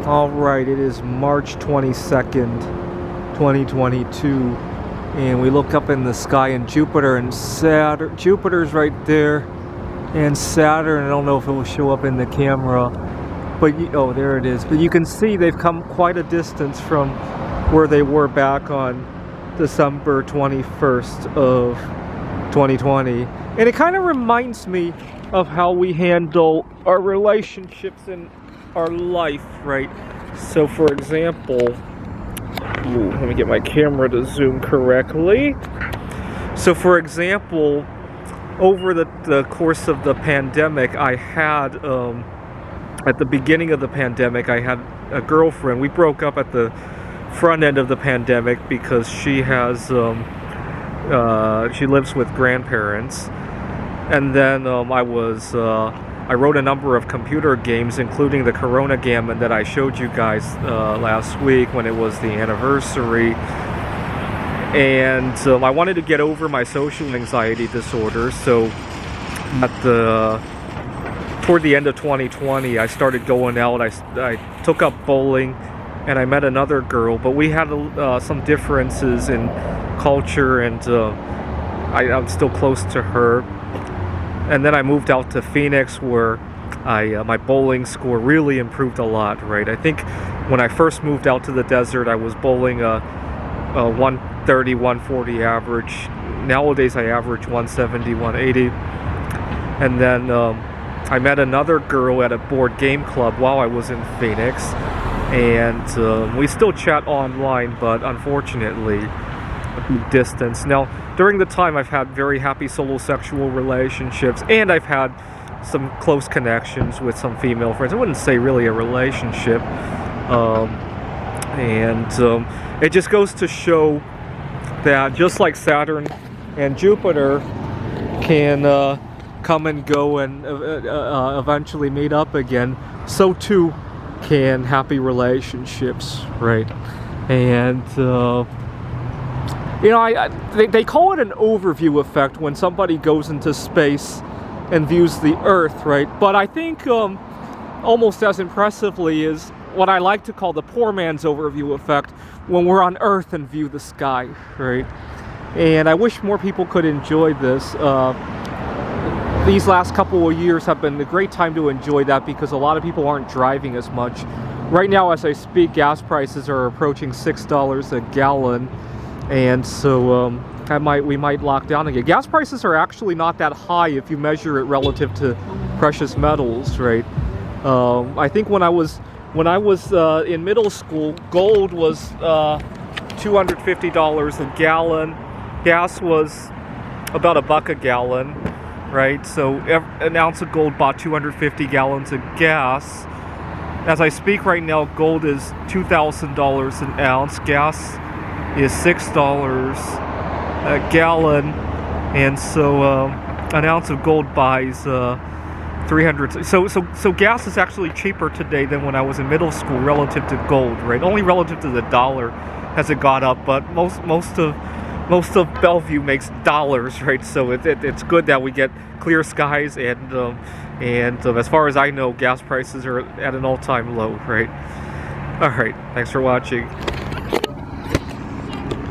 Alright, it is March 22nd, 2022, and we look up in the sky and Jupiter and Saturn. Jupiter's right there, and Saturn, I don't know if it will show up in the camera, but oh, there it is. But you can see they've come quite a distance from where they were back on December 21st of 2020. And it kind of reminds me of how we handle our relationships in our life, right? So for example, let me get my camera to zoom correctly. So for example, over the course of the pandemic, I had, at the beginning of the pandemic, I had a girlfriend. We broke up at the front end of the pandemic because she has, she lives with grandparents. And then I wrote a number of computer games, including the Corona Gammon that I showed you guys last week when it was the anniversary. And I wanted to get over my social anxiety disorder, so toward the end of 2020, I started going out. I took up bowling, and I met another girl, but we had some differences in culture, and I'm still close to her. And then I moved out to Phoenix, where my bowling score really improved a lot, right? I think when I first moved out to the desert, I was bowling a 130, 140 average. Nowadays, I average 170, 180. And then I met another girl at a board game club while I was in Phoenix. And we still chat online, but unfortunately, distance. Now, during the time, I've had very happy solo sexual relationships, and I've had some close connections with some female friends. I wouldn't say really a relationship. It just goes to show that just like Saturn and Jupiter can come and go and eventually meet up again, so too can happy relationships, right? And you know, they call it an overview effect when somebody goes into space and views the Earth, right? But I think almost as impressively is what I like to call the poor man's overview effect when we're on Earth and view the sky, right? And I wish more people could enjoy this. These last couple of years have been a great time to enjoy that because a lot of people aren't driving as much. Right now, as I speak, gas prices are approaching $6 a gallon. And so we might lock down again. Gas prices are actually not that high if you measure it relative to precious metals, right? I think when I was in middle school, gold was $250 a gallon. Gas was about $1 a gallon, right? So an ounce of gold bought 250 gallons of gas. As I speak right now, gold is $2,000 an ounce. Gas is $6 a gallon, and so an ounce of gold buys 300. So gas is actually cheaper today than when I was in middle school relative to gold, right? Only relative to the dollar has it got up, but most of Bellevue makes dollars, right? So it's good that we get clear skies, and as far as I know, gas prices are at an all-time low, right? All right, thanks for watching.